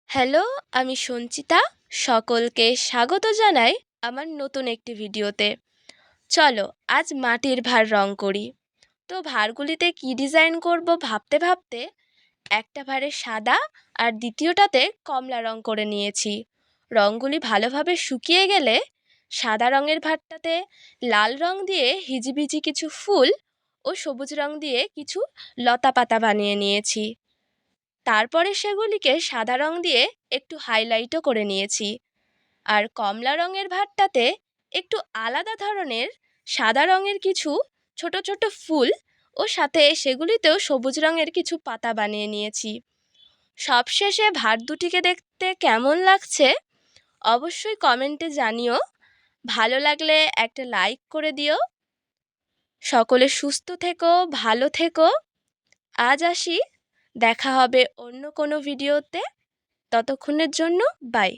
Hello, আমি সঞ্চিতা। সকলকে স্বাগত জানাই আমার নতুন একটি ভিডিওতে। চলো আজ মাটির ভাঁড় রং করি। তো ভাঁড়গুলিতে কি ডিজাইন করব ভাবতে ভাবতে একটা ভাঁড়ে সাদা আর দ্বিতীয়টাতে কমলা রং করে নিয়েছি। রঙগুলি ভালোভাবে শুকিয়ে গেলে সাদা রঙের ভাঁড়টাতে লাল রং দিয়ে হিজিবিজি কিছু ফুল ও সবুজ রং দিয়ে কিছু লতা পাতা বানিয়ে নিয়েছি। তারপরে সেগুলিকে সাদা রং দিয়ে একটু হাইলাইটও করে নিয়েছি। আর কমলা রঙের ভাঁড়টাতে একটু আলাদা ধরনের সাদা রঙের কিছু ছোট ছোট ফুল ও সাথে সেগুলিতেও সবুজ রঙের কিছু পাতা বানিয়ে নিয়েছি। সবশেষে ভাঁড় দুটিকে দেখতে কেমন লাগছে অবশ্যই কমেন্টে জানিও। ভালো লাগলে একটা লাইক করে দিও। সকলে সুস্থ থেকো, ভালো থেকো। আজ আসি, দেখা হবে অন্য কোনো ভিডিওতে। ততক্ষণের জন্য বাই।